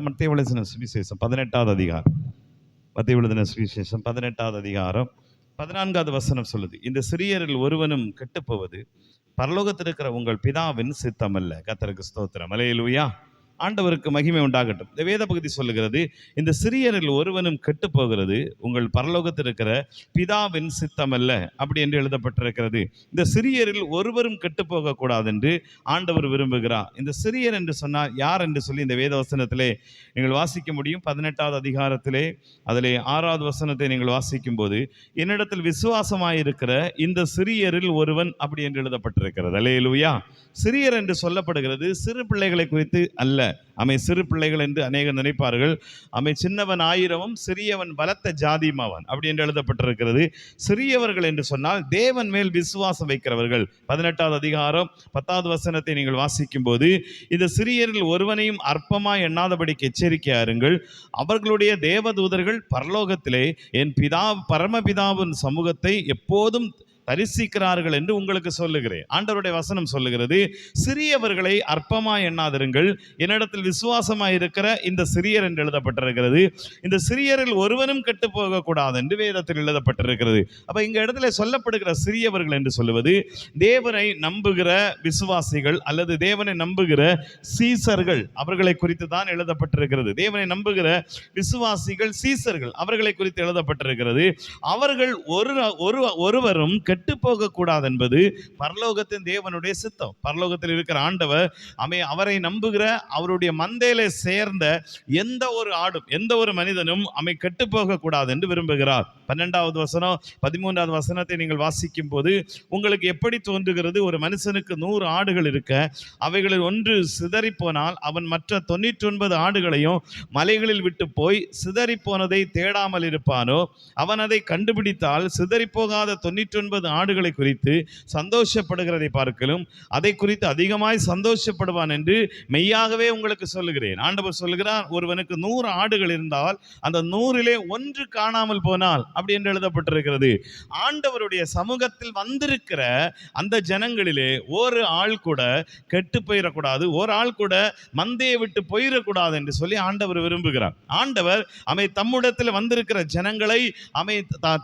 எடுத்துக்கொள்ளப்பட்ட மத்தேயு எழுதின சுவிசேஷம் 18வது அதிகாரம். மத்தேயு எழுதின சுவிசேஷம் 18வது அதிகாரம் 14வது வசனம் சொல்லுது, இந்த சிறியரில் ஒருவனும் கெட்டுப்போவது பரலோகத்தில் இருக்கிற உங்கள் பிதாவின் சித்தம் அல்ல. கர்த்தருக்கு ஸ்தோத்திரம். அல்லேலூயா. ஆண்டவருக்கு மகிமை உண்டாகட்டும். இந்த வேத பகுதி சொல்லுகிறது, இந்த சிறியரில் ஒருவனும் கெட்டு போகிறது உங்கள் பரலோகத்தில் இருக்கிற பிதாவின் சித்தம் அல்ல அப்படி என்று எழுதப்பட்டிருக்கிறது. இந்த சிறியரில் ஒருவரும் கெட்டு போகக்கூடாது என்று ஆண்டவர் விரும்புகிறார். இந்த சிறியர் என்று சொன்னால் யார் என்று சொல்லி இந்த வேத வசனத்திலே நீங்கள் வாசிக்க முடியும். 18வது அதிகாரத்திலே அதிலே 6வது வசனத்தை நீங்கள் வாசிக்கும் போது, என்னிடத்தில் விசுவாசமாயிருக்கிற இந்த சிறியரில் ஒருவன் அப்படி என்று எழுதப்பட்டிருக்கிறது. அல்லேலூயா. சிறியர் என்று சொல்லப்படுகிறது சிறு பிள்ளைகளை குறித்து அல்ல. சிறு பிள்ளைகள் என்று அநேகர் நினைப்பார்கள். சின்னவன் ஆயிரமும் சிறியவன் பலத்த ஜாதியுமாவான் அப்படி என்று எழுதப்பட்டிருக்கிறது. சிறியவர்கள் என்று சொன்னால் தேவன் மேல் விசுவாசம் வைக்கிறவர்கள். 18வது அதிகாரம் 10வது வசனத்தை நீங்கள் வாசிக்கும் போது, இந்த சிறியரில் ஒருவனையும் அற்பமாய் எண்ணாதபடிக்கு எச்சரிக்கையாருங்கள், அவர்களுடைய தேவதூதர்கள் பரலோகத்திலே என் பரமபிதாவின் சமூகத்தை எப்போதும் தரிசிக்கிறார்கள் என்று உங்களுக்கு சொல்லுகிறேன். ஆண்டவருடைய வசனம் சொல்லுகிறது, சிறியவர்களை அற்பமாய் எண்ணாதிருங்கள், என்னிடத்தில் விசுவாசமாய் இருக்கிற இந்த சிறியர் என்று எழுதப்பட்டிருக்கிறது. இந்த சிறியரில் ஒருவனும் கெட்டு போகக்கூடாது என்று வேதத்தில் எழுதப்பட்டிருக்கிறது. அப்ப இங்க இடத்துல சொல்லப்படுகிற சிறியவர்கள் என்று சொல்லுவது தேவனை நம்புகிற விசுவாசிகள் அல்லது தேவனை நம்புகிற சீசர்கள், அவர்களை குறித்து தான் எழுதப்பட்டிருக்கிறது. தேவனை நம்புகிற விசுவாசிகள் சீசர்கள், அவர்களை குறித்து எழுதப்பட்டிருக்கிறது. அவர்கள் ஒருவரும் கெட்டு போக கூடாது என்பது பரலோகத்தின் தேவனுடைய சித்தம். பரலோகத்தில் இருக்கிற ஆண்டவர் அவரை நம்புகிற அவருடைய மந்தையிலே சேர்ந்த எந்த ஒரு ஆடும் எந்த ஒரு மனிதனும் கெட்டு போக கூடாது என்று விரும்புகிறார். 12வது வசனம் 13வது வசனத்தை நீங்கள் வாசிக்கும் போது உங்களுக்கு எப்படி தோன்றுகிறது, ஒரு மனுஷனுக்கு 100 ஆடுகள் இருக்க அவைகளில் ஒன்று சிதறி போனால் அவன் மற்ற 99 ஆடுகளையும் மலைகளில் விட்டு போய் சிதறி போனதை தேடாமல் இருப்பானோ? அவன் அதை கண்டுபிடித்தால் சிதறி போகாத 99 ஆடுகளை குறித்து சந்தோஷப்படுகிறதை பார்க்கலும் அதை குறித்து அதிகமாய் சந்தோஷப்படுவான் என்று மெய்யாகவே உங்களுக்கு சொல்லுகிறேன். ஆண்டவர் சொல்லுகிறார், ஒருவனுக்கு 100 ஆடுகள் இருந்தால் அந்த 100லே ஒன்று காணாமல் போனால் அப்படி என்று எழுதப்பட்டிருக்கிறது. ஆண்டவருடைய சமூகத்தில் வந்திருக்கிற அந்த ஜனங்களிலே ஒரு ஆள் கூட கெட்டு போயிடக்கூடாது, ஒரு ஆள் கூட மந்தையை விட்டு போயிடக்கூடாது என்று சொல்லி ஆண்டவர் விரும்புகிறார். ஆண்டவர் தம்முடத்தில் வந்திருக்கிற ஜனங்களை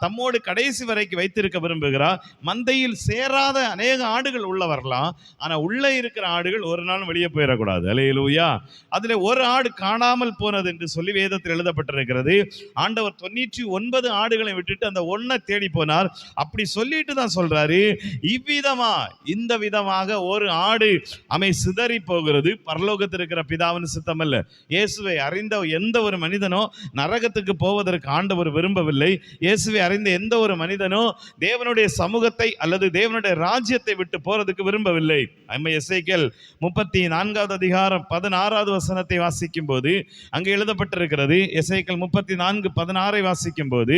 தம்மோடு கடைசி வரைக்கும் வைத்திருக்க விரும்புகிறார். மந்தையில் சேராத அநேக ஆடுகள் உள்ள வரலாம், ஆனா உள்ள இருக்கிற ஆடுகள் ஒரு நாள் வெளியே போயிடக்கூடாது. அல்லேலூயா. அதுல ஒரு ஆடு காணாமல் போனது என்று சொல்லி வேதத்தில் எழுதப்பட்டிருக்கிறது. ஆண்டவர் 99 ஆடுகளை விட்டுட்டு அந்த ஒன்றை தேடி போனார். அப்படி சொல்லிட்டு தான் சொல்றாரு, இந்த விதமாக ஒரு ஆடு சிதறி போகிறது பரலோகத்தில் இருக்கிற பிதாவின் சித்தம் அல்ல. இயேசுவை அறிந்த எந்த ஒரு மனிதனோ நரகத்துக்கு போவதற்கு ஆண்டவர் விரும்பவில்லை. இயேசுவை அறிந்த எந்த ஒரு மனிதனோ தேவனுடைய சமூகத்தை அல்லது தேவனுடைய ராஜ்யத்தை விட்டு போறதுக்கு விரும்பவில்லை. எசேக்கியேல் 34வது அதிகாரம் 16வது வசனத்தை வாசிக்கும் போது அங்கே எழுதப்பட்டிருக்கிறது. எசேக்கியேல் 34:16 வாசிக்கும் போது,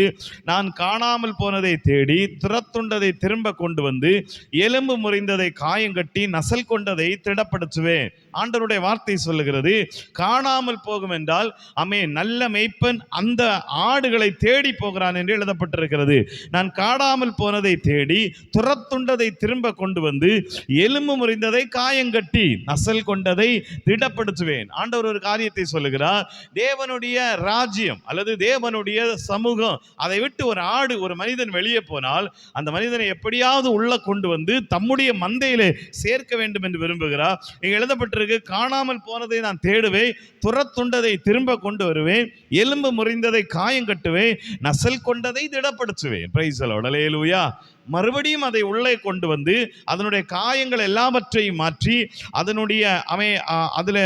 நான் காணாமல் போனதை தேடி துரத்துண்டதை திரும்ப கொண்டு வந்து எலும்பு முறிந்ததை காயங்கட்டி நசல் கொண்டதை திடப்படுத்துவேன். ஆண்டவருடைய வார்த்தை சொல்லுகிறது, காணாமல் போகும் என்றால் நல்ல மேய்ப்பன் அந்த ஆடுகளை தேடி போகிறான் என்று எழுதப்பட்டிருக்கிறது. நான் காணாமல் போனதை தேடி துரத்துண்டதை திரும்ப கொண்டு வந்து எலும்பு முறிந்ததை காயங்கட்டி நசல் கொண்டதை திடப்படுத்துவேன். ஆண்டவர் ஒரு காரியத்தை சொல்லுகிறார், தேவனுடைய ராஜ்யம் அல்லது தேவனுடைய சமூகம் அதை விட்டு ஒரு ஆடு ஒரு மனிதன் வெளியே போனால் அந்த மனிதனை எப்படியாவது உள்ள கொண்டு வந்து தம்முடைய மந்தையிலே சேர்க்க வேண்டும் என்று விரும்புகிறார். இங்கே எழுதப்பட்டிருக்கு, காணாமல் போனதை நான் தேடுவேன், துரத்துண்டதை திரும்ப கொண்டு வருவேன், எலும்பு முறிந்ததை காயங்கட்டுவேன், நசல் கொண்டதை திடப்படுத்துவேன். Price the Lord. அல்லேலூயா. மறுபடியும் அதை உள்ளே கொண்டு வந்து அதனுடைய காயங்கள் எல்லாவற்றையும் மாற்றி அதனுடைய அதில்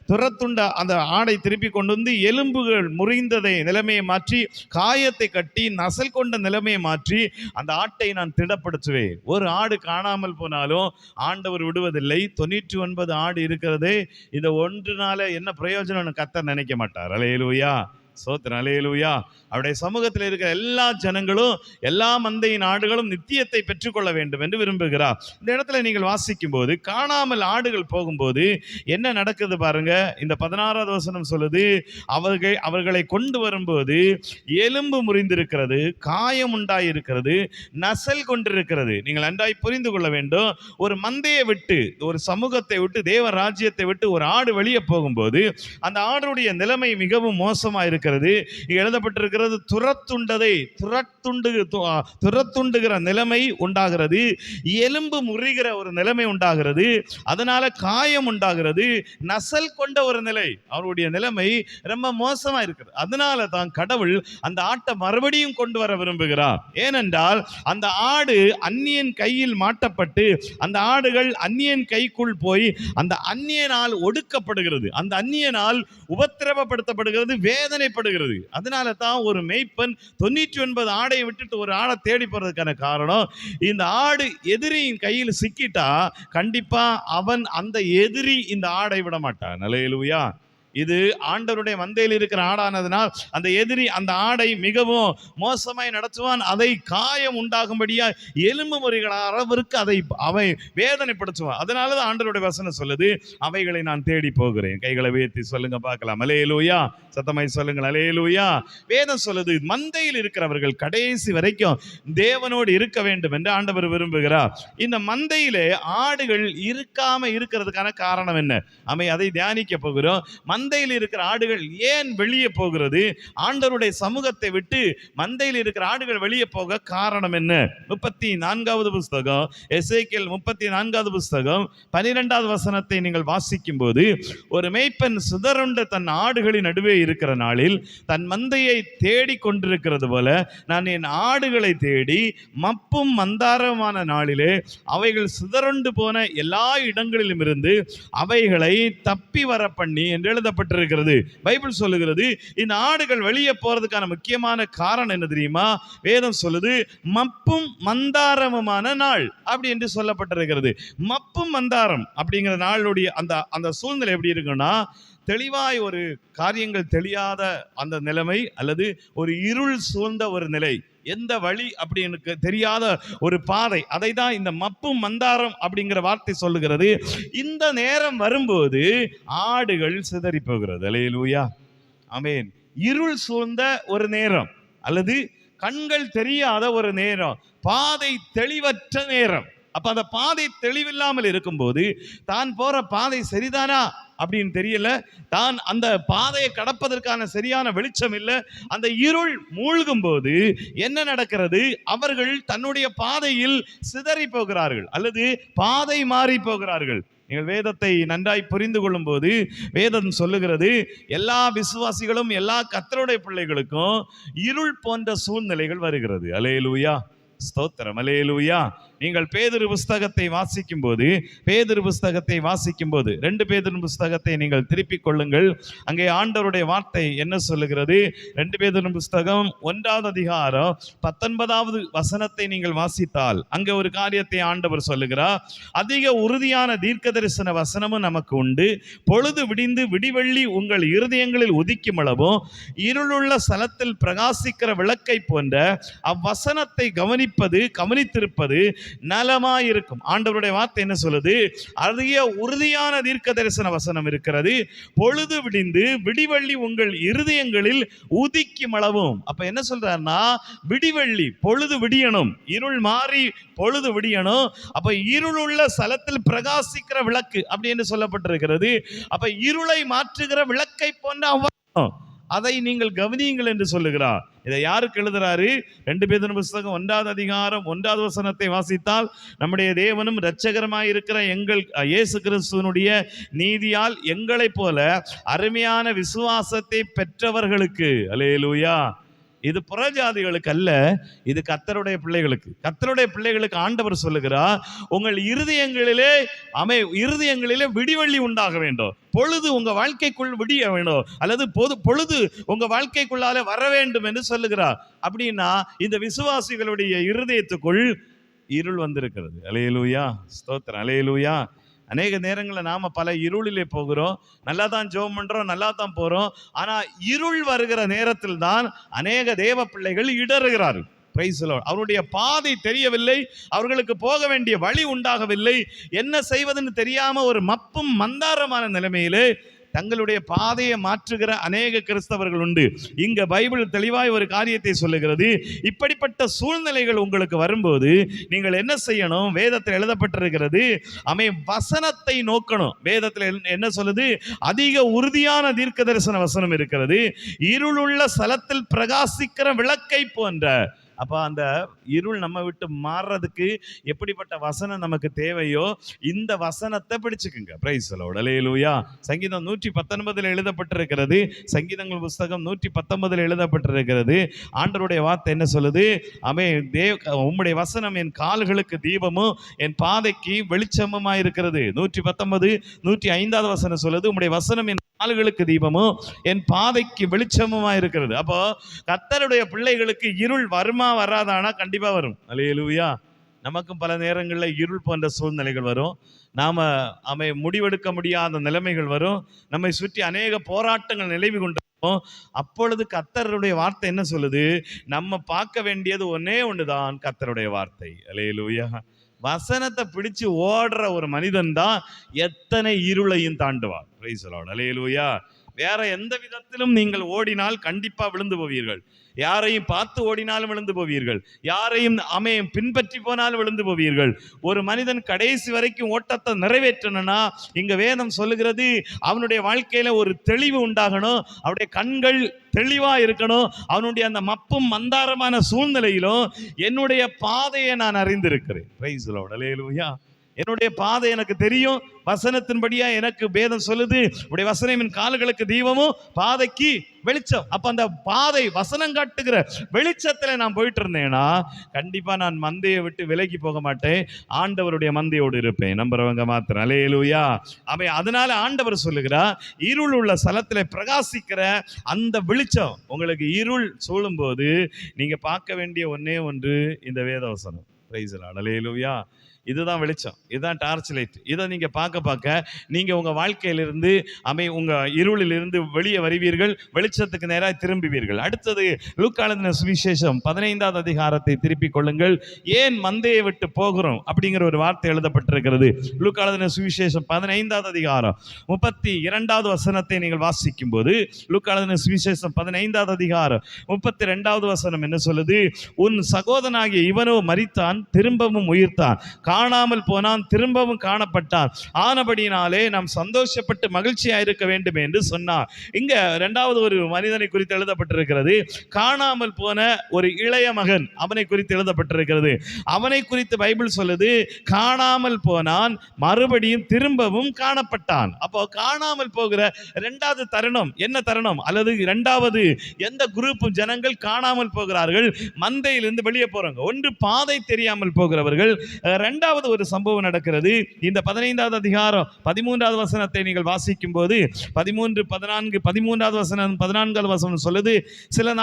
துரத்துண்ட அந்த ஆடை திருப்பி கொண்டு வந்து எலும்புகள் முறிந்ததை நிலைமையை மாற்றி காயத்தை கட்டி நசல் கொண்ட நிலைமையை மாற்றி அந்த ஆட்டை நான் திடப்படுத்துவேன். ஒரு ஆடு காணாமல் போனாலும் ஆண்டவர் விடுவதில்லை. 99 ஆடு இருக்கிறது. இந்த ஒன்றுனால என்ன பிரயோஜனம் கர்த்தர் நினைக்க மாட்டார். அல்லேலூயா. ஸ்தோத்திரம், அல்லேலூயா. அவருடைய சமூகத்தில் இருக்கிற எல்லா ஜனங்களும், எல்லா மந்தையின் ஆடுகளும் நித்தியத்தை பெற்றுக்கொள்ள வேண்டும் என்று விரும்புகிறார். இந்த இடத்துல நீங்கள் வாசிக்கும் போது காணாமல் ஆடுகள் போகும்போது என்ன நடக்குது பாருங்க. இந்த 16வது வசனம் சொல்லுது, அவர்களை கொண்டு வரும்போது எலும்பு முறிந்திருக்கிறது, காயம் உண்டாயிருக்கிறது, நசல் கொண்டிருக்கிறது. நீங்கள் நன்றாய் புரிந்து கொள்ள வேண்டும். ஒரு மந்தையை விட்டு, ஒரு சமூகத்தை விட்டு, தேவ ராஜ்யத்தை விட்டு ஒரு ஆடு வெளியே போகும்போது அந்த ஆடுடைய நிலைமை மிகவும் மோசமா இருக்கிறது. எழுதப்பட்டிருக்கிறது, துரத்துண்டுகிற நிலைமை உண்டாகிறது, எலும்பு முறிகிற ஒரு நிலைமை உண்டாகிறது, அதனால காயம் உண்டாகிறது, நசல் கொண்ட ஒரு நிலை. அவருடைய நிலைமை ரொம்ப மோசமா இருக்கிறது. அதனால தான் கடவுள் அந்த ஆட்டை மறுபடியும் கொண்டு வர விரும்புகிறார். ஏனென்றால் அந்த ஆடு அந்நியன் கையில் மாட்டப்பட்டு அந்த ஆடுகள் அந்நியன் கைக்குள் போய் அந்த அந்நியனால் ஒடுக்கப்படுகிறது, அந்த அந்நியனால் உபத்திரவப்படுத்தப்படுகிறது, வேதனைப்படுகிறது. அதனால தான் ஒரு மேய்ப்பன் 99 ஆடையை விட்டுட்டு ஒரு ஆடை தேடி போறதுக்கான காரணம், இந்த ஆடு எதிரியின் கையில் சிக்கிட்டா கண்டிப்பா அவன், அந்த எதிரி இந்த ஆடை விட மாட்டான். அல்லேலூயா. இது ஆண்டவருடைய மந்தையில் இருக்கிற ஆடானதுனால் அந்த எதிரி அந்த ஆடை மிகவும் மோசமாய் நடத்துவான். அதை காயம் உண்டாகும்படியா எலும்பு முறிகள் அளவிற்கு அவை வேதனைப்படுத்துவான். அதனால தான் ஆண்டவருடைய வசனம் சொல்லுது, அவைகளை நான் தேடி போகிறேன். கைகளை உயர்த்தி சொல்லுங்க பார்க்கலாம். அல்லேலூயா. சத்தமாய் சொல்லுங்கள், அல்லேலூயா. வேதம் சொல்லுது, மந்தையில் இருக்கிறவர்கள் கடைசி வரைக்கும் தேவனோடு இருக்க வேண்டும் என்று ஆண்டவர் விரும்புகிறார். இந்த மந்தையிலே ஆடுகள் இருக்காம இருக்கிறதுக்கான காரணம் என்ன? அதை தியானிக்க போகிறோம். மந்தையில் இருக்கிற ஆடுகள் ஏன் வெளியே போகிறது? ஆண்டவருடைய சமூகத்தை விட்டு மந்தையில் இருக்கிற ஆடுகள் வெளியே போக காரணம் என்ன? 34வது புஸ்தகம், எசேக்கியேல் 34வது புஸ்தகம் 12வது வசனத்தை நீங்கள் வாசிக்கும் போது, ஒரு மேய்ப்பன் சிதறுண்ட தன் ஆடுகளின் நடுவே இருக்கிற நாளில் தன் மந்தையை தேடி கொண்டிருக்கிறது போல நான் என் ஆடுகளை தேடி மப்பும் மந்தாரமான நாளிலே அவைகள் சிதறுண்டு போன எல்லா இடங்களிலும் இருந்து அவைகளை தப்பி வர பண்ணி என்று எழுதப்பட்டிருக்கிறது. பைபிள் சொல்லுகிறது, இந்த ஆடுகள் வெளியே போறதுக்கான முக்கியமான காரணம் என்ன தெரியுமா? வேதம் சொல்லுது, மப்பும் மந்தாரமுமான நாள் அப்படி என்று சொல்லப்பட்டிருக்கிறது. மப்பும் மந்தாரம் அப்படிங்கிற நாளுடைய அந்த சூழ்நிலை எப்படி இருக்குன்னா, தெளிவாய் ஒரு காரியங்கள் தெரியாத அந்த நிலைமை, அல்லது ஒரு இருள் சூழ்ந்த ஒரு நிலை, எந்த வழி அப்படின்னு தெரியாத ஒரு பாதை. அதை தான் இந்த மப்பும் மந்தாரம் அப்படிங்கிற வார்த்தை சொல்லுகிறது. இந்த நேரம் வரும்போது ஆடுகள் சிதறி போகிறது. அல்லேலூயா, ஆமென். இருள் சூழ்ந்த ஒரு நேரம், அல்லது கண்கள் தெரியாத ஒரு நேரம், பாதை தெளிவற்ற நேரம். அப்ப அந்த பாதை தெளிவில்லாமல் இருக்கும்போது தான் போற பாதை சரிதானா அப்படின்னு தெரியல, தான் அந்த பாதையை கடப்பதற்கான சரியான வெளிச்சம் இல்லை, அந்த இருள் மூழ்கும் போது என்ன நடக்கிறது? அவர்கள் தன்னுடைய பாதையில் சிதறி போகிறார்கள், அல்லது பாதை மாறி போகிறார்கள். நீங்கள் வேதத்தை நன்றாய் புரிந்து கொள்ளும் போது வேதம் சொல்லுகிறது, எல்லா விசுவாசிகளும், எல்லா கர்த்தருடைய பிள்ளைகளுக்கும் இருள் போன்ற சூழ்நிலைகள் வருகிறது. அல்லேலூயா, ஸ்தோத்திரம், அல்லேலூயா. நீங்கள் பேதுரு புஸ்தகத்தை வாசிக்கும் போது 2 பேதுரு புஸ்தகத்தை நீங்கள் திருப்பிக் கொள்ளுங்கள். அங்கே ஆண்டவருடைய வார்த்தை என்ன சொல்லுகிறது? 2 பேதுரு புஸ்தகம் 1வது அதிகாரம் 19வது வசனத்தை நீங்கள் வாசித்தால் அங்கே ஒரு காரியத்தை ஆண்டவர் சொல்லுகிறார். அதிக உறுதியான தீர்க்க தரிசன வசனமும் நமக்கு உண்டு. பொழுது விடிந்து விடிவெள்ளி உங்கள் இருதயங்களில் உதிக்கும் அளவும் இருளுள்ள ஸ்தலத்தில் பிரகாசிக்கிற விளக்கை போன்ற அவ்வசனத்தை கவனித்திருப்பது நலமாயிருக்கும். ஆண்டவருடைய வார்த்தை என்ன சொல்லுது? அதிக உறுதியான தீர்க்க தரிசன வசனம் இருக்கிறது. பொழுது விடிந்து விடிவெள்ளி உங்கள் இருதயங்களில் உதிக்கும் அளவும். அப்ப என்ன சொல்றாருன்னா, விடிவெள்ளி, பொழுது விடியணும், இருள் மாறி பொழுது விடியணும். அப்ப இருளுள்ள ஸ்தலத்தில் பிரகாசிக்கிற விளக்கு அப்படி என்று சொல்லப்பட்டிருக்கிறது. அப்ப இருளை மாற்றுகிற விளக்கை போன்ற அதை நீங்கள் கவனியுங்கள் என்று சொல்லுகிறார். இதை யாருக்கு எழுதுறாரு? 2 பேதுரு புஸ்தகம் 1வது அதிகாரம் 1வது வசனத்தை வாசித்தால், நம்முடைய தேவனும் இரட்சகருமாய் இருக்கிற எங்கள் இயேசு கிறிஸ்துவினுடைய நீதியால் எங்களைப் போல அருமையான விசுவாசத்தை பெற்றவர்களுக்கு, அல்லேலூயா. இது புறஜாதிகளுக்கு அல்ல, இது கர்த்தருடைய பிள்ளைகளுக்கு. கர்த்தருடைய பிள்ளைகளுக்கு ஆண்டவர் சொல்லுகிறார், உங்கள் இருதயங்களிலே விடிவெள்ளி உண்டாக வேண்டும், பொழுது உங்க வாழ்க்கைக்குள் விடிய வேண்டும், அல்லது பொழுது உங்க வாழ்க்கைக்குள்ளால வர வேண்டும் என்று சொல்லுகிறார். அப்படின்னா இந்த விசுவாசிகளுடைய இருதயத்துக்குள் இருள் வந்திருக்கிறது. அல்லேலூயா, ஸ்தோத்திரம், அல்லேலூயா. அநேக நேரங்களில் நாம பல இருளிலே போகிறோம், நல்லா தான் ஜெபம் பண்றோம், நல்லா தான் போறோம். ஆனா இருள் வருகிற நேரத்தில் தான் அநேக தேவ பிள்ளைகள் இடறுகிறார்கள். Price the Lord. அவருடைய பாதை தெரியவில்லை, அவர்களுக்கு போக வேண்டிய வழி உண்டாகவில்லை, என்ன செய்வதுன்னு தெரியாம ஒரு மப்பும் மந்தாரமான நிலைமையிலே தங்களுடைய பாதையை மாற்றுகிற அநேக கிறிஸ்தவர்கள் உண்டு. இங்க பைபிள் தெளிவாய் ஒரு காரியத்தை சொல்லுகிறது. இப்படிப்பட்ட சூழ்நிலைகள் உங்களுக்கு வரும்போது நீங்கள் என்ன செய்யணும்? வேதத்தில் எழுதப்பட்டிருக்கிறது, வசனத்தை நோக்கணும். வேதத்தில் என்ன சொல்லுது? அதிக உறுதியான தீர்க்க தரிசன வசனம் இருக்கிறது. இருளுள்ள ஸ்தலத்தில் பிரகாசிக்கிற விளக்கை போன்ற. அப்ப அந்த இருள் நம்ம விட்டு மாறுறதுக்கு எப்படிப்பட்ட வசனம் நமக்கு தேவையோ இந்த வசனத்தை பிடிச்சுக்குங்க. Price the Lord. அல்லேலூயா. சங்கீதம் 119 எழுதப்பட்டிருக்கிறது. சங்கீதங்கள் புஸ்தகம் 119 எழுதப்பட்டிருக்கிறது. ஆண்டவருடைய வார்த்தை என்ன சொல்லுது? உம்முடைய வசனம் என் கால்களுக்கு தீபமும் என் பாதைக்கு வெளிச்சமுமாய் இருக்கிறது. 119 105வது வசனம் சொல்லுது, உம்முடைய வசனம் என் கால்களுக்கு தீபமும் என் பாதைக்கு வெளிச்சமுமாய் இருக்கிறது. அப்போ கர்த்தருடைய பிள்ளைகளுக்கு இருள் வருமா வராதானா? கண்டிப்பா வரும். அல்லேலூயா. நமக்கும் பல நேரங்களில் இருள் போன்ற சூழ்நிலைகள் வரும். நாம முடிவெடுக்க முடியாத நிலைமைகள் வரும். நம்மை சுற்றி அநேக போராட்டங்கள் நிலவி கொண்டிருக்கும். அப்பொழுது கர்த்தருடைய வார்த்தை என்ன சொல்லுது? நம்ம பார்க்க வேண்டியது ஒன்னே ஒண்ணுதான், கர்த்தருடைய வார்த்தை. அல்லேலூயா. வசனத்தை பிடிச்சு ஓடுற ஒரு மனிதன் தான் எத்தனை இருளையும் தாண்டுவார். Price the Lord. அல்லேலூயா. வேற எந்த விதத்திலும் நீங்கள் ஓடினால் கண்டிப்பா விழுந்து போவீர்கள். யாரையும் பார்த்து ஓடினாலும் விழுந்து போவீர்கள். யாரையும் பின்பற்றி போனாலும் விழுந்து போவீர்கள். ஒரு மனிதன் கடைசி வரைக்கும் ஓட்டத்தை நிறைவேற்றணும்னா இங்க வேதம் சொல்லுகிறது, அவனுடைய வாழ்க்கையில ஒரு தெளிவு உண்டாகணும், அவனுடைய கண்கள் தெளிவா இருக்கணும். அவனுடைய அந்த மப்பும் மந்தாரமான சூழ்நிலையிலும் என்னுடைய பாதையை நான் அறிந்திருக்கிறேன். Praise the Lord. அல்லேலூயா. என்னுடைய பாதை எனக்கு தெரியும், வசனத்தின்படியா எனக்கு வேதம் சொல்லுது, உடைய வசனம் என் கால்களுக்கு தீபமும் பாதைக்கு வெளிச்சம். அப்ப அந்த பாதை வசனம் காட்டுகிற வெளிச்சத்துல நான் போயிட்டு இருந்தேன்னா கண்டிப்பா நான் மந்தையை விட்டு விலகி போக மாட்டேன், ஆண்டவருடைய மந்தையோடு இருப்பேன். நம்புறவங்க மாத்திரம். அல்லேலூயா. அதனால ஆண்டவர் சொல்லுகிறார், இருள் உள்ள ஸ்தலத்துல பிரகாசிக்கிற அந்த வெளிச்சம். உங்களுக்கு இருள் சூழும் போது நீங்க பார்க்க வேண்டிய ஒன்னே ஒன்று இந்த வேத வசனம். Praise the Lord. அல்லேலூயா. இதுதான் வெளிச்சம், இதுதான் டார்ச் லைட். இதை நீங்க பார்க்க நீங்க உங்க வாழ்க்கையிலிருந்து உங்க இருளிலிருந்து வெளியே வருவீர்கள், வெளிச்சத்துக்கு நேராக திரும்புவீர்கள். அடுத்தது லூக்கா எழுதின சுவிசேஷம் 15வது அதிகாரத்தை திருப்பிக் கொள்ளுங்கள். ஏன் மந்தையை விட்டு போகிறோம் அப்படிங்கிற ஒரு வார்த்தை எழுதப்பட்டிருக்கிறது. லூக்கா எழுதின சுவிசேஷம் 15வது அதிகாரம் 32வது வசனத்தை நீங்கள் வாசிக்கும் போது, லூக்கா எழுதின சுவிசேஷம் 15வது அதிகாரம் 32வது வசனம் என்ன சொல்லுது? உன் சகோதரனாகிய இவனோ மரித்தான், திரும்பவும் உயிர்த்தான், காணாமல் போனான், திரும்பவும் காணப்பட்டான், ஆனபடியினாலே நாம் சந்தோஷப்பட்டு மகிழ்ச்சியா இருக்க வேண்டும் என்று சொன்னார். இங்க இரண்டாவது ஒரு மனிதனை குறித்து எழுதப்பட்டிருக்கிறது. காணாமல் போன ஒரு இளைய மகன், அவனை குறித்து எழுதப்பட்டிருக்கிறது. அவனை குறித்து பைபிள் சொல்லுது, காணாமல் போனான், மறுபடியும் திரும்பவும் காணப்பட்டான். அப்போ காணாமல் போகிற இரண்டாவது தருணம் என்ன தருணம்? அல்லது இரண்டாவது எந்த குரூப் ஜனங்கள் காணாமல் போகிறார்கள்? மந்தையிலிருந்து வெளியே போறாங்க. ஒன்று பாதை தெரியாமல் போகிறவர்கள். இரண்டாவது ஒரு சம்பவம் நடக்கிறது. இந்த 15வது அதிகாரம் 13வது வசனத்தை நீங்கள் வாசிக்கும் போது 13, 14, 13வது வசனம் 14வது வசனம் சொல்லுது, சில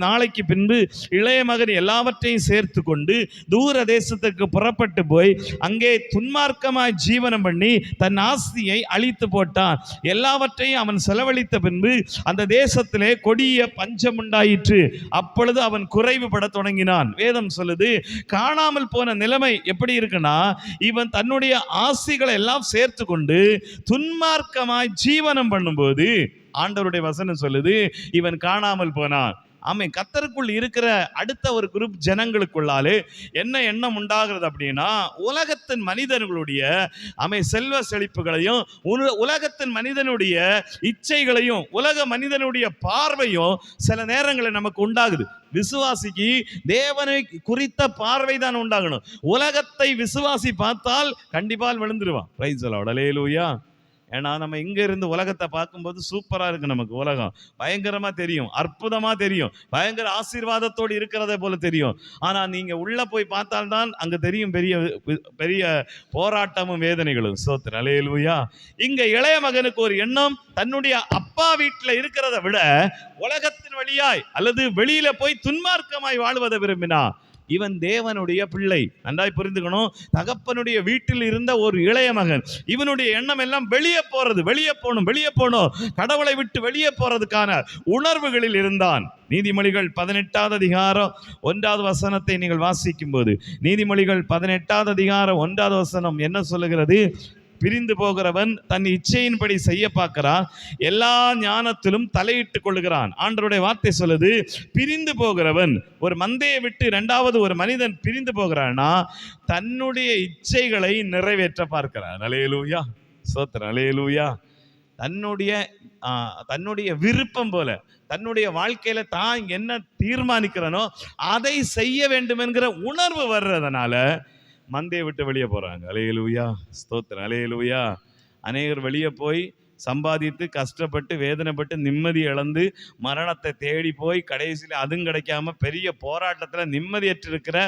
நாளைக்கு பின்பு இளைய மகன் எல்லாவற்றையும் சேர்த்து கொண்டு தூர தேசத்துக்கு புறப்பட்டு போய் அங்கே துன்மார்க்கமாய் ஜீவனம் பண்ணி தன் ஆஸ்தியை அழித்து போட்டான். எல்லாவற்றையும் அவன் செலவழித்த பின்பு அந்த தேசத்திலே கொடிய பஞ்சம் உண்டாயிற்று. அப்பொழுது அவன் குறைவுபட தொடங்கினான். வேதம் சொல்லுது, காணாமல் போன நிலைமை எப்படி இருக்குன்னா, இவன் தன்னுடைய ஆசைகளை எல்லாம் சேர்த்து கொண்டு துன்மார்க்கமாய் ஜீவனம் பண்ணும்போது ஆண்டவருடைய வசனம் சொல்லுது, இவன் காணாமல் போனான். கர்த்தருக்குள் இருக்கிற அடுத்த ஒரு குரூப் ஜனங்களுக்குள்ளாலே என்ன எண்ணம் உண்டாகிறது அப்படின்னா, உலகத்தின் மனிதர்களுடைய செல்வ செழிப்புகளையும் உலகத்தின் மனிதனுடைய இச்சைகளையும் உலக மனிதனுடைய பார்வையும் சில நேரங்களில் நமக்கு உண்டாகுது. விசுவாசிக்கு தேவனை குறித்த பார்வை தான் உண்டாகணும். உலகத்தை விசுவாசி பார்த்தால் கண்டிப்பாக விழுந்துருவான். Price the Lord. அல்லேலூயா. ஏன்னா நம்ம இங்க இருந்து உலகத்தை பார்க்கும்போது சூப்பரா இருக்கு, நமக்கு உலகம் பயங்கரமா தெரியும், அற்புதமா தெரியும், பயங்கர ஆசீர்வாதத்தோடு இருக்கிறதை போல தெரியும். ஆனா நீங்க உள்ள போய் பார்த்தால்தான் அங்க தெரியும் பெரிய பெரிய போராட்டமும் வேதனைகளும். ஸ்தோத்திரம். அல்லேலூயா. இங்க இளைய மகனுக்கு ஒரு எண்ணம், தன்னுடைய அப்பா வீட்டில் இருக்கிறத விட உலகத்தின் வழியாய் அல்லது வெளியில போய் துன்மார்க்கமாய் வாழ்வதை விரும்பினா. இவன் தேவனுடைய பிள்ளை. நன்றாய் புரிந்துக்கணும். தகப்பனுடைய வீட்டில் இருந்த ஒரு இளைய மகன். இவனுடைய எண்ணம் எல்லாம் வெளியே போறது, வெளியே போகணும், வெளியே போகணும், கடவுளை விட்டு வெளியே போறதுக்கான உணர்வுகளில் இருந்தான். நீதிமொழிகள் 18வது அதிகாரம் 1வது வசனத்தை நீங்கள் வாசிக்கும் போது, நீதிமொழிகள் 18வது அதிகாரம் 1வது வசனம் என்ன சொல்லுகிறது? பிரிந்து போகிறவன் தன் இச்சையின்படி செய்ய பார்க்கிறான், எல்லா ஞானத்திலும் தலையிட்டுக் கொள்ளுகிறான். ஆண்டவருடைய வார்த்தை சொல்லுது, பிரிந்து போகிறவன், ஒரு மந்தையை விட்டு இரண்டாவது ஒரு மனிதன் பிரிந்து போகிறான்னா தன்னுடைய இச்சைகளை நிறைவேற்ற பார்க்கிறான். அல்லேலூயா, ஸ்தோத்திரம், அல்லேலூயா. தன்னுடைய விருப்பம் போல தன்னுடைய வாழ்க்கையில தான் என்ன தீர்மானிக்கிறனோ அதை செய்ய வேண்டும் என்கிற உணர்வு வர்றதுனால மந்தையை விட்டு வெளியே போறாங்க. அல்லேலூயா, ஸ்தோத்திரம், அல்லேலூயா. அநேகர் வெளியே போய் சம்பாதித்து கஷ்டப்பட்டு வேதனைப்பட்டு நிம்மதி இழந்து மரணத்தை தேடி போய் கடைசியில் அதுவும் கிடைக்காம பெரிய போராட்டத்தில் நிம்மதியற்றிருக்கிற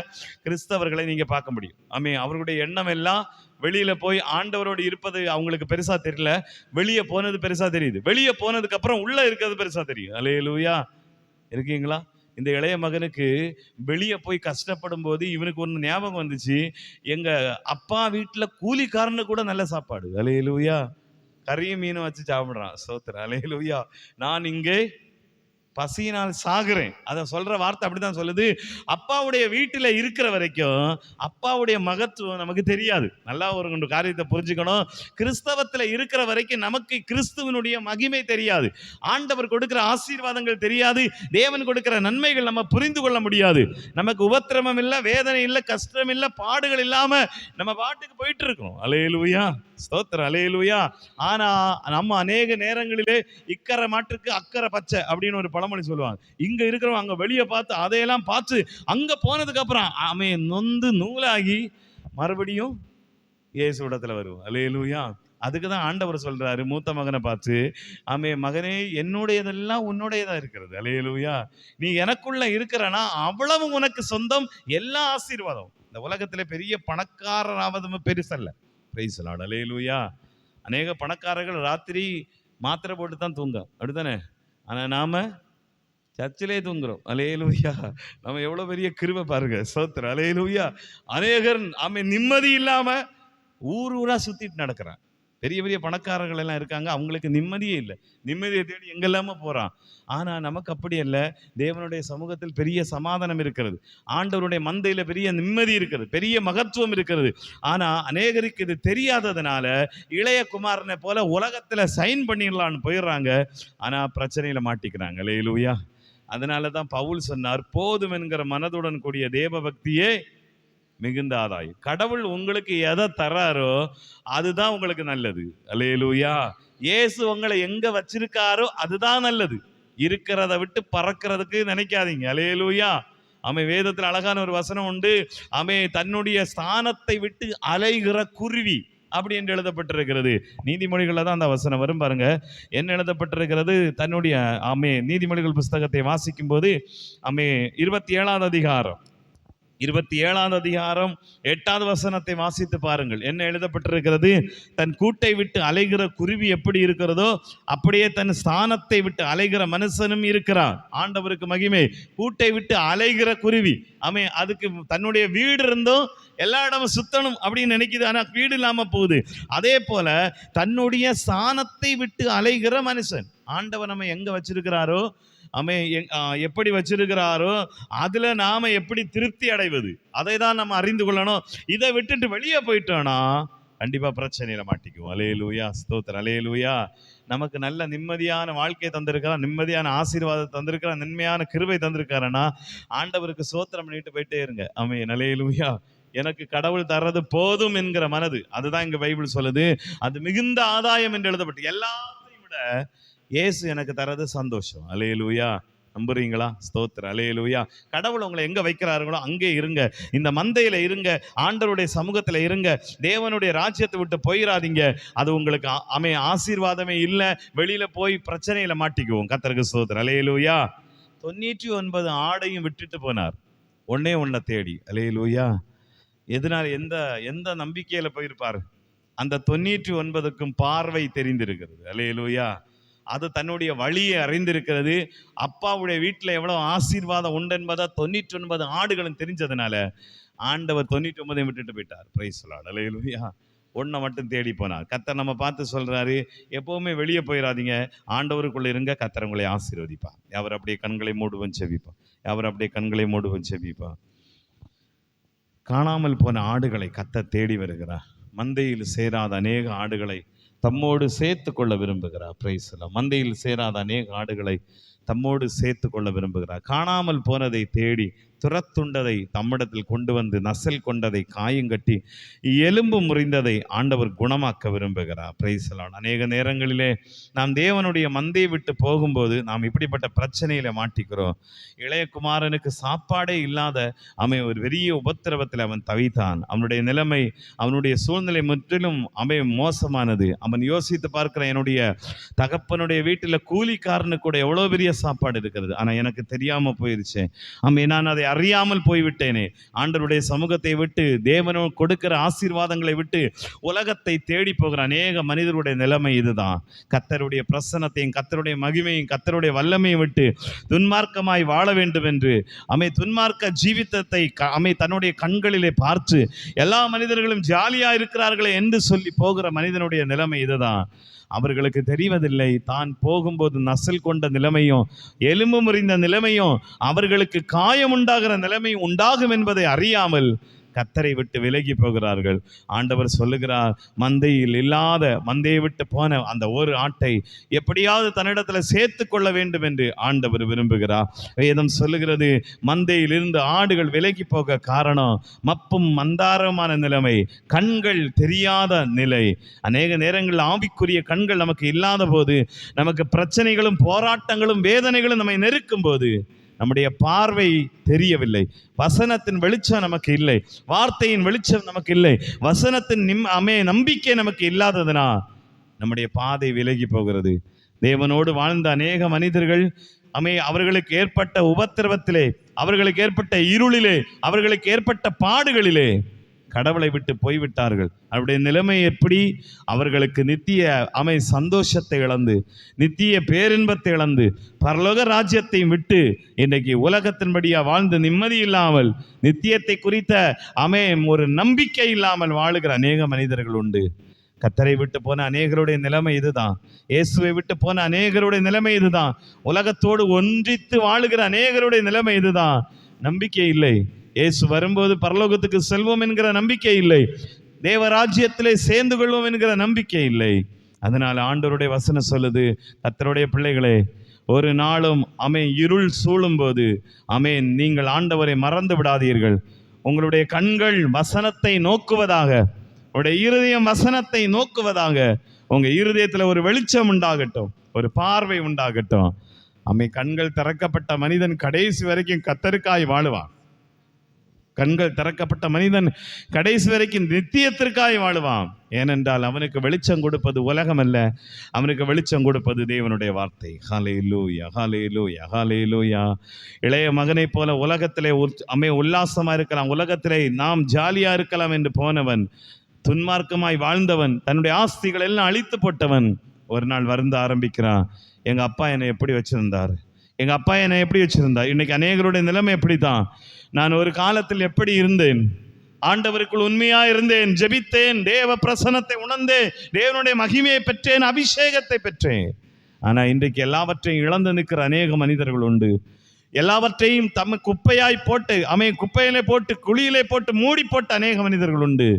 கிறிஸ்தவர்களை நீங்க பார்க்க முடியும். அவர்களுடைய எண்ணம் எல்லாம் வெளியில போய் ஆண்டவரோடு இருப்பது அவங்களுக்கு பெருசா தெரியல, வெளியே போனது பெருசா தெரியுது. வெளியே போனதுக்கு அப்புறம் உள்ள இருக்கிறது பெருசா தெரியும். அல்லேலூயா. இருக்கீங்களா? இந்த இளைய மகனுக்கு வெளியே போய் கஷ்டப்படும் போது இவனுக்கு ஒன்று ஞாபகம் வந்துச்சு, எங்க அப்பா வீட்டில் கூலிக்காரனு கூட நல்ல சாப்பாடு. அல்லேலூயா. கறியும் மீனும் வச்சு சாப்பிட்றான். ஸ்தோத்திரம், அல்லேலூயா. நான் இங்கே பசியினால் சாகுறேன். அதை சொல்ற வார்த்தை அப்படிதான் சொல்லுது. அப்பாவுடைய வீட்டில் இருக்கிற வரைக்கும் அப்பாவுடைய மகத்துவம் நமக்கு தெரியாது. நல்லா ஒரு காரியத்தை புரிஞ்சுக்கணும். கிறிஸ்தவத்தில் இருக்கிற வரைக்கும் நமக்கு கிறிஸ்துவனுடைய மகிமை தெரியாது, ஆண்டவர் கொடுக்கிற ஆசீர்வாதங்கள் தெரியாது, தேவன் கொடுக்கிற நன்மைகள் நம்ம புரிந்து கொள்ள முடியாது. நமக்கு உபத்திரமம் இல்லை, வேதனை இல்லை, கஷ்டம் இல்லை, பாடுகள் இல்லாம நம்ம பாட்டுக்கு போயிட்டு இருக்கோம். அல்லேலூயா, ஸ்தோத்திரம், அல்லேலூயா. ஆனா நம்ம அநேக நேரங்களிலே இக்கரை மாட்டுக்கு அக்கறை பச்சை அப்படின்னு ஒரு பழமொழி சொல்லுவாங்க. இங்க இருக்கிறவங்க அங்க வெளியே பார்த்து அதையெல்லாம் பார்த்து அங்க போனதுக்கு அப்புறம் அவன் நொந்து நூலாகி மறுபடியும் இயேசுவிடத்துல வருவோம். அல்லேலூயா. அதுக்கு தான் ஆண்டவர் சொல்றாரு மூத்த மகனை பார்த்து, மகனே, என்னுடையதெல்லாம் உன்னுடையதா இருக்கிறது. அல்லேலூயா. நீ எனக்குள்ள இருக்கிறனா அவ்வளவு உனக்கு சொந்தம், எல்லா ஆசீர்வாதம். இந்த உலகத்துல பெரிய பணக்காரராவது பெருசல்ல. Price the Lord. அல்லேலூயா. அநேக பணக்காரர்கள் ராத்திரி மாத்திரை போட்டு தான் தூங்க, அப்படித்தானே? ஆனா நாம சர்ச்சிலே தூங்குறோம். அல்லேலூயா. நம்ம எவ்வளவு பெரிய கிருபை பாருங்க. ஸ்தோத்திரம், அல்லேலூயா. அநேகர் நிம்மதி இல்லாம ஊர் ஊரா சுத்திட்டு நடக்கிறான். பெரிய பெரிய பணக்காரர்கள் எல்லாம் இருக்காங்க, அவங்களுக்கு நிம்மதியே இல்லை, நிம்மதியை தேடி எங்கெல்லாம போறான். ஆனா நமக்கு அப்படி அல்ல. தேவனுடைய சமூகத்தில் பெரிய சமாதானம் இருக்கிறது, ஆண்டவருடைய மந்தையில பெரிய நிம்மதி இருக்கிறது, பெரிய மகத்துவம் இருக்கிறது. ஆனா அநேகருக்கு இது தெரியாததுனால இளைய குமாரனை போல உலகத்துல சைன் பண்ணிடலான்னு போயிடுறாங்க. ஆனா பிரச்சனையில மாட்டிக்கிறாங்க. அல்லேலூயா. அதனாலதான் பவுல் சொன்னார், போதும் என்கிற மனதுடன் கூடிய தேவ பக்தியே மிகுந்த ஆதாயம். கடவுள் உங்களுக்கு எதை தராரோ அதுதான் உங்களுக்கு நல்லது. அல்லேலூயா. இயேசு உங்களை எங்க வச்சிருக்காரோ அதுதான் நல்லது. இருக்கிறத விட்டு பறக்கிறதுக்கு நினைக்காதீங்க. அல்லேலூயா. வேதத்தில் அழகான ஒரு வசனம் உண்டு. தன்னுடைய ஸ்தானத்தை விட்டு அலைகிற குருவி அப்படி என்று எழுதப்பட்டிருக்கிறது. நீதிமொழிகளில் தான் அந்த வசனம் வரும் பாருங்க. என்ன எழுதப்பட்டிருக்கிறது? தன்னுடைய நீதிமொழிகள் புஸ்தகத்தை வாசிக்கும் போது 27வது அதிகாரம் 8வது வசனத்தை வாசித்து பாருங்கள். என்ன எழுதப்பட்டிருக்கிறது? தன் கூட்டை விட்டு அலைகிற குருவி எப்படி இருக்கிறதோ அப்படியே தன் ஸ்தானத்தை விட்டு அலைகிற மனுஷனும் இருக்கிறான். ஆண்டவருக்கு மகிமை. கூட்டை விட்டு அலைகிற குருவி, அதுக்கு தன்னுடைய வீடு இருந்தும் எல்லா இடமும் சுத்தணும் அப்படின்னு நினைக்குது, ஆனா வீடு இல்லாம போகுது. அதே போல தன்னுடைய ஸ்தானத்தை விட்டு அலைகிற மனுஷன், ஆண்டவர் நம்ம எங்க வச்சிருக்கிறாரோ எப்படி வச்சிருக்கிறாரோ அதுல நாம எப்படி திருப்தி அடைவது, அதை தான் நம்ம அறிந்து கொள்ளணும். இதை விட்டுட்டு வெளியே போயிட்டோம்னா கண்டிப்பா பிரச்சனையில மாட்டிக்குவோம். அல்லேலூயா, ஸ்தோத்திரம், அல்லேலூயா. நமக்கு நல்ல நிம்மதியான வாழ்க்கை தந்திருக்கிறார், நிம்மதியான ஆசீர்வாதம் தந்திருக்கிறார், நன்மையான கிருபை தந்திருக்காருன்னா ஆண்டவருக்கு ஸ்தோத்திரம் பண்ணிட்டு போயிட்டே இருங்க. அல்லேலூயா. எனக்கு கடவுள் தர்றது போதும் என்கிற மனது, அதுதான் இங்க பைபிள் சொல்லுது. அது மிகுந்த ஆதாயம் என்று எழுதப்பட்டு, எல்லாத்தையும் விட இயேசு எனக்கு தரது சந்தோஷம். அல்லேலூயா. நம்புறீங்களா? ஸ்தோத்திரம், அல்லேலூயா. கடவுள் உங்களை எங்க வைக்கிறார்களோ அங்கே இருங்க, இந்த மந்தையில இருங்க, ஆண்டவருடைய சமூகத்துல இருங்க, தேவனுடைய ராஜ்யத்தை விட்டு போயிடாதீங்க. அது உங்களுக்கு ஆசீர்வாதமே இல்லை. வெளியில போய் பிரச்சனையில மாட்டிக்குவோம். கர்த்தருக்கு ஸ்தோத்திரம், அல்லேலூயா. 99 ஆடையும் விட்டுட்டு போனார், ஒன்னே ஒன்ன தேடி. அல்லேலூயா. எதனால? எந்த நம்பிக்கையில போயிருப்பார்? அந்த 99க்கும் பார்வை தெரிந்திருக்கிறது. அல்லேலூயா. அது தன்னுடைய வழியை அறிந்திருக்கிறது. அப்பாவுடைய வீட்டில் எவ்வளவு ஆசீர்வாதம் உண்டு என்பதை 99 ஆடுகளும் தெரிஞ்சதுனால ஆண்டவர் 99 விட்டுட்டு போயிட்டார். Praise the Lord. அல்லேலூயா. ஒன்றை மட்டும் தேடி போனார். கர்த்தர் நம்ம பார்த்து சொல்றாரு, எப்பவுமே வெளியே போயிடாதீங்க, ஆண்டவருக்குள்ள இருங்க, கர்த்தர் உங்களை ஆசீர்வதிப்பார். அவர் அப்படியே கண்களை மூடுவன் செவிப்பார். அவர் அப்படியே கண்களை மூடுவன் செவிப்பார். காணாமல் போன ஆடுகளை கர்த்தர் தேடி வருகிறார். மந்தையில் சேராத அநேக ஆடுகளை தம்மோடு சேர்த்து கொள்ள விரும்புகிறார். Price the Lord. மந்தையில் சேராத அநேக ஆடுகளை தம்மோடு சேர்த்து கொள்ள விரும்புகிறார். காணாமல் போனதை தேடி துரத்துண்டதை தம்மிடத்தில் கொண்டு வந்து நசல் கொண்டதை காயங்கட்டி எலும்பு முறிந்ததை ஆண்டவர் குணமாக்க விரும்புகிறார். Price the Lord. அநேக நேரங்களிலே நாம் தேவனுடைய மந்தையை விட்டு போகும்போது நாம் இப்படிப்பட்ட பிரச்சனையில மாட்டிக்கிறோம். இளைய குமாரனுக்கு சாப்பாடே இல்லாத அவன் ஒரு பெரிய உபத்திரவத்தில் அவன் தவித்தான். அவனுடைய நிலைமை, அவனுடைய சூழ்நிலை முற்றிலும் அவன் மோசமானது. அவன் யோசித்து பார்க்கிற, என்னுடைய தகப்பனுடைய வீட்டில் கூலிக்காரனுக்கு கூட எவ்வளோ பெரிய சாப்பாடு இருக்கிறது, ஆனால் எனக்கு தெரியாமல் போயிருச்சு. நான் அதை அறியாமல் போய்விட்டேனே. ஆண்டவருடைய சமூகத்தை விட்டு, தேவனோ கொடுக்கிற ஆசீர்வாதங்களை விட்டு உலகத்தை தேடி போகிற அநேக மனிதருடைய நிலைமை இதுதான். கர்த்தருடைய பிரசன்னத்தையும் கர்த்தருடைய மகிமையும் கர்த்தருடைய வல்லமையும் விட்டு துன்மார்க்கமாய் வாழ வேண்டும் என்று துன்மார்க்க ஜீவிதத்தை தன்னுடைய கண்களிலே பார்த்து எல்லா மனிதர்களும் ஜாலியா இருக்கிறார்களே என்று சொல்லி போகிற மனிதனுடைய நிலைமை இதுதான். அவர்களுக்கு தெரிவதில்லை, தான் போகும்போது நசல் கொண்ட நிலைமையும் எலும்பு முறிந்த நிலைமையும் அவர்களுக்கு காயம் உண்டாகிற நிலைமையும் உண்டாகும் என்பதை அறியாமல் கர்த்தரை விட்டு விலகி போகிறார்கள். ஆண்டவர் சொல்லுகிறார், மந்தையில் இல்லாத, மந்தையை விட்டு போன அந்த ஒரு ஆட்டை எப்படியாவது தன்னிடத்தில் சேர்த்து கொள்ள வேண்டும் என்று ஆண்டவர் விரும்புகிறார். வேதம் சொல்லுகிறது, மந்தையில் இருந்து ஆடுகள் விலகி போக காரணம் மப்பும் மந்தாரமான நிலைமை, கண்கள் தெரியாத நிலை. அநேக நேரங்கள் ஆவிக்குரிய கண்கள் நமக்கு இல்லாத போது, நமக்கு பிரச்சனைகளும் போராட்டங்களும் வேதனைகளும் நம்மை நெருக்கும் போது நம்முடைய பார்வை தெரியவில்லை, வசனத்தின் வெளிச்சம் நமக்கு இல்லை, வார்த்தையின் வெளிச்சம் நமக்கு இல்லை, வசனத்தின் நம்பிக்கை நமக்கு இல்லாததுனா நம்முடைய பாதை விலகி போகிறது. தேவனோடு வாழ்ந்த அநேக மனிதர்கள் அவர்களுக்கு ஏற்பட்ட உபத்திரவத்திலே, அவர்களுக்கு ஏற்பட்ட இருளிலே, அவர்களுக்கு ஏற்பட்ட பாடுகளிலே கடவுளை விட்டு போய்விட்டார்கள். அவருடைய நிலைமை எப்படி? அவர்களுக்கு நித்திய சந்தோஷத்தை இழந்து, நித்திய பேரின்பத்தை இழந்து, பரலோக ராஜ்யத்தையும் விட்டு இன்றைக்கு உலகத்தின்படியா வாழ்ந்து நிம்மதி இல்லாமல், நித்தியத்தை குறித்த ஒரு நம்பிக்கை இல்லாமல் வாழுகிற அநேக மனிதர்கள் உண்டு. கர்த்தரை விட்டு போன அநேகருடைய நிலைமை இதுதான். இயேசுவை விட்டு போன அநேகருடைய நிலைமை இதுதான். உலகத்தோடு ஒன்றித்து வாழுகிற அநேகருடைய நிலைமை இதுதான். நம்பிக்கை இல்லை. இயேசு வரும்போது பரலோகத்துக்கு செல்வோம் என்கிற நம்பிக்கை இல்லை. தேவராஜ்யத்திலே சேர்ந்து கொள்வோம் என்கிற நம்பிக்கை இல்லை. அதனால் ஆண்டவருடைய வசனம் சொல்லுது, கர்த்தருடைய பிள்ளைகளே, ஒரு நாளும் இருள் சூழும் போது நீங்கள் ஆண்டவரை மறந்து விடாதீர்கள். உங்களுடைய கண்கள் வசனத்தை நோக்குவதாக, உங்களுடைய இருதயம் வசனத்தை நோக்குவதாக. உங்க இருதயத்தில் ஒரு வெளிச்சம் உண்டாகட்டும், ஒரு பார்வை உண்டாகட்டும். கண்கள் திறக்கப்பட்ட மனிதன் கடைசி வரைக்கும் கர்த்தருக்காய் வாழுவான். கண்கள் திறக்கப்பட்ட மனிதன் கடைசி வரைக்கும் நித்தியத்திற்காய் வாழுவான். ஏனென்றால் அவனுக்கு வெளிச்சம் கொடுப்பது உலகம் அல்ல, அவனுக்கு வெளிச்சம் கொடுப்பது தேவனுடைய வார்த்தை. ஹல்லேலூயா, ஹல்லேலூயா, ஹல்லேலூயா. இளைய மகனை போல உலகத்திலே உல்லாசமா இருக்கலாம், உலகத்திலே நாம் ஜாலியா இருக்கலாம் என்று போனவன், துன்மார்க்கமாய் வாழ்ந்தவன், தன்னுடைய ஆஸ்திகள் எல்லாம் அழித்து போட்டவன், ஒரு நாள் வருந்த ஆரம்பிக்கிறான். எங்க அப்பா என்னை எப்படி வச்சிருந்தார், எங்க அப்பா என்னை எப்படி வச்சிருந்தார். இன்னைக்கு அநேகருடைய நிலைமை எப்படித்தான். நான் ஒரு காலத்தில் எப்படி இருந்தேன், ஆண்டவருக்குள் உண்மையா இருந்தேன், ஜெபித்தேன், தேவ பிரசன்னத்தை உணர்ந்தேன், தேவனுடைய மகிமையை பெற்றேன், அபிஷேகத்தை பெற்றேன். ஆனா இன்றைக்கு எல்லாவற்றையும் இழந்து நிற்கிற அநேக மனிதர்கள் உண்டு. எல்லாவற்றையும் குப்பையாய் போட்டு குப்பையிலே போட்டு குழியிலே போட்டு மூடி போட்ட அநேக மனிதர்கள் உண்டு.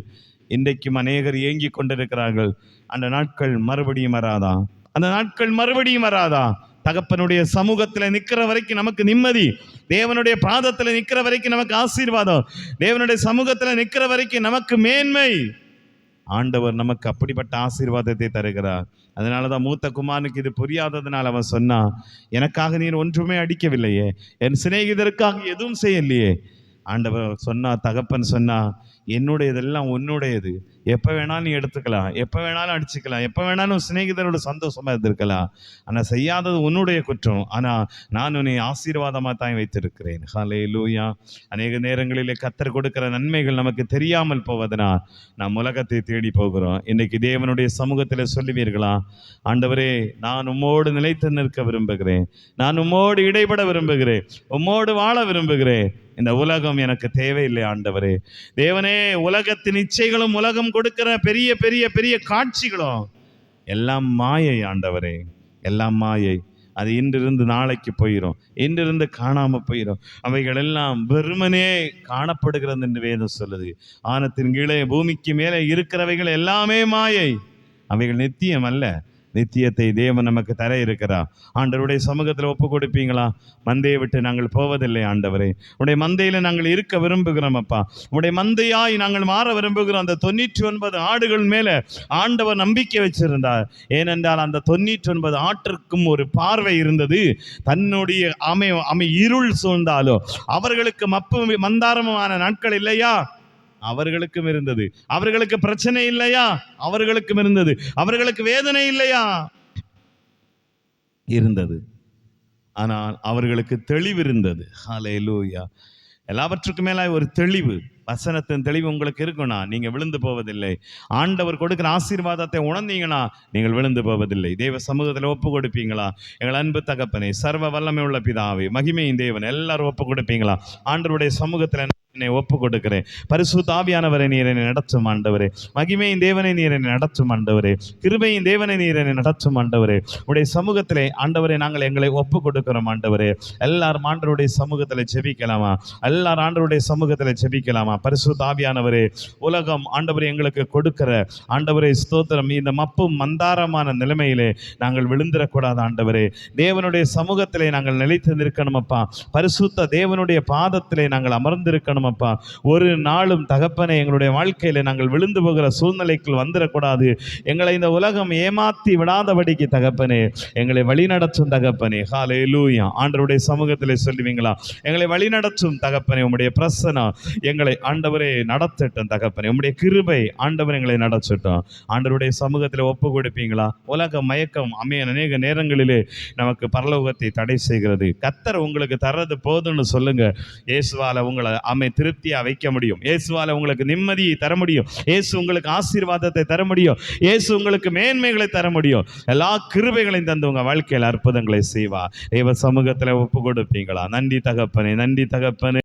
இன்றைக்கும் அநேகர் ஏங்கி கொண்டிருக்கிறார்கள். அந்த நாட்கள் மறுபடியும் வராதா? அந்த நாட்கள் மறுபடியும் வராதா? தகப்பனுடைய சமூகத்தில் நிற்கிற வரைக்கும் நமக்கு நிம்மதி, தேவனுடைய பாதத்தில் நிற்கிற வரைக்கும் நமக்கு ஆசீர்வாதம், தேவனுடைய சமூகத்தில் நிற்கிற வரைக்கும் நமக்கு மேன்மை. ஆண்டவர் நமக்கு அப்படிப்பட்ட ஆசீர்வாதத்தை தருகிறார். அதனாலதான் மூத்த குமாரனுக்கு இது புரியாததுனால அவன் சொன்னான், எனக்காக நீர் ஒன்றுமே அடிக்கவில்லையே, என் சிநேகிதருக்காக எதுவும் செய்யலையே. ஆண்டவர் சொன்னா, தகப்பன் சொன்னா, என்னுடையதெல்லாம் உன்னுடையது, எப்போ வேணாலும் நீ எடுத்துக்கலாம், எப்போ வேணாலும் அடிச்சுக்கலாம், எப்போ வேணாலும் சிநேகிதரோட சந்தோஷமாக இருந்திருக்கலாம். ஆனால் செய்யாதது உன்னுடைய குற்றம். ஆனால் நான் உன்னை ஆசீர்வாதமாக தான் வைத்திருக்கிறேன். ஹல்லேலூயா. அநேக நேரங்களிலே கர்த்தர் கொடுக்கிற நன்மைகள் நமக்கு தெரியாமல் போவதனால் நாம் உலகத்தை தேடி போகிறோம். இன்னைக்கு தேவனுடைய சமூகத்தில் சொல்லுவீர்களா, ஆண்டவரே நான் உம்மோடு நிலைத்து நிற்க விரும்புகிறேன், நான் உம்மோடு இடைப்பட விரும்புகிறேன், உம்மோடு வாழ விரும்புகிறேன். இந்த உலகம் எனக்கு தேவையில்லை ஆண்டவரே. தேவனே, உலகத்தின் இச்சைகளும் உலகம் கொடுக்கிற பெரிய பெரிய பெரிய காட்சிகளும் எல்லாம் மாயை ஆண்டவரே, எல்லாம் மாயை. அது இன்றிருந்து நாளைக்கு போயிடும், இன்றிருந்து காணாமல் போயிடும். அவைகள் எல்லாம் வெறுமனே காணப்படுகிறது என்று வேதம் சொல்லுது. வானத்தின் கீழே பூமிக்கு மேலே இருக்கிறவைகள் எல்லாமே மாயை, அவைகள் நித்தியம் அல்ல. நித்தியத்தை தேவன் நமக்கு தர இருக்கிறார். ஆண்டவருடைய சமூகத்தில் ஒப்பு கொடுப்பீங்களா? மந்தையை விட்டு நாங்கள் போவதில்லை ஆண்டவரே, உடைய மந்தையில் நாங்கள் இருக்க விரும்புகிறோம் அப்பா. உடைய மந்தையாய் நாங்கள் மாற விரும்புகிறோம். அந்த 99 ஆடுகள் மேலே ஆண்டவர் நம்பிக்கை வச்சிருந்தார். ஏனென்றால் அந்த 99 ஆட்டிற்கும் ஒரு பார்வை இருந்தது. தன்னுடைய அமை இருள் சூழ்ந்தாலோ அவர்களுக்கு மப்பு மந்தாரமான நாட்கள் இல்லையா? அவர்களுக்கும் இருந்தது. அவர்களுக்கு பிரச்சனை இல்லையா? அவர்களுக்கும் இருந்தது. அவர்களுக்கு வேதனை இல்லையா? இருந்தது. ஆனால் அவர்களுக்கு தெளிவு இருந்தது. ஹல்லேலூயா. எல்லாவற்றுக்கும் மேல ஒரு தெளிவு, வசனத்தின் தெளிவு உங்களுக்கு இருக்குன்னா நீங்க விழுந்து போவதில்லை. ஆண்டவர் கொடுக்கிற ஆசீர்வாதத்தை உணர்ந்தீங்கன்னா நீங்கள் விழுந்து போவதில்லை. தேவ சமூகத்தில் ஒப்பு கொடுப்பீங்களா? எங்கள் அன்பு தகப்பனே, சர்வ வல்லமை உள்ள பிதாவே, மகிமையின் தேவன், எல்லாரும் ஒப்பு கொடுப்பீங்களா? ஆண்டவருடைய சமூகத்தில் என்னை ஒப்பு கொடுக்கிறேன். பரிசுத்த ஆவியானவரை நீர் என்னை நடத்தும் ஆண்டவரே. மகிமையின் தேவனை நீர் என்னை நடத்தும் ஆண்டவரே. கிருபையின் தேவனை நீர் என்னை நடத்தும் ஆண்டவரே. உடைய சமூகத்திலே ஆண்டவரே நாங்கள் எங்களை ஒப்பு கொடுக்கிறோம் ஆண்டவரே. எல்லாரும் ஆண்டவருடைய சமூகத்தில் ஜெபிக்கலாமா? எல்லாரும் ஆண்டவருடைய சமூகத்தில் ஜெபிக்கலாமா? பரிசுத்த ஆவியானவரே, உலகம் ஆண்டவரே எங்களுக்கு கொடுக்கிற ஆண்டவரே ஸ்தோத்திரம், இந்த மப்பும் மந்தாரமான நிலைமையிலே நாங்கள் விழுந்திடக்கூடாது ஆண்டவரே. தேவனுடைய சமூகத்திலே நாங்கள் நிலைத்து நிற்கணும் அப்பா. பரிசுத்த தேவனுடைய பாதத்திலே நாங்கள் அமர்ந்திருக்கணும் அப்பா. ஒரு நாளும் தகப்பனே எங்களுடைய வாழ்க்கையில நாங்கள் விழுந்து போகிற சூழ்நிலைக்குள் வந்துடக்கூடாது. எங்களை இந்த உலகம் ஏமாத்தி விடாதபடிக்கு தகப்பனே எங்களை வழிநடத்தும் தகப்பனே. ஹல்லேலூயா. ஆண்டவருடைய சமூகத்திலே சொல்லுவீங்களா? எங்களை வழிநடத்தும் தகப்பனே. உம்முடைய பிரசன்னம் எங்களை ஆண்டவரே நடத்தட்டும் தகப்பனே. உம்முடைய கிருபை ஆண்டவர் எங்களை நடத்தட்டும். ஆண்டவருடைய சமூகத்தில் ஒப்பு கொடுப்பீங்களா? உலக மயக்கம் அநேக நேரங்களிலே நமக்கு பரலோகத்தை தடை செய்கிறது. கர்த்தர் உங்களுக்கு தர்றது போதும்னு சொல்லுங்க. இயேசுவால உங்களை திருப்தியா வைக்க முடியும். இயேசுவால உங்களுக்கு நிம்மதியை தர முடியும். இயேசு உங்களுக்கு ஆசீர்வாதத்தை தர முடியும். இயேசு உங்களுக்கு மேன்மைகளை தர முடியும். எல்லா கிருபைகளையும் தந்து உங்க வாழ்க்கையில் அற்புதங்களை செய்வா. தேவ சமூகத்தில் ஒப்பு கொடுப்பீங்களா? நன்றி தகப்பனே, நன்றி தகப்பனே.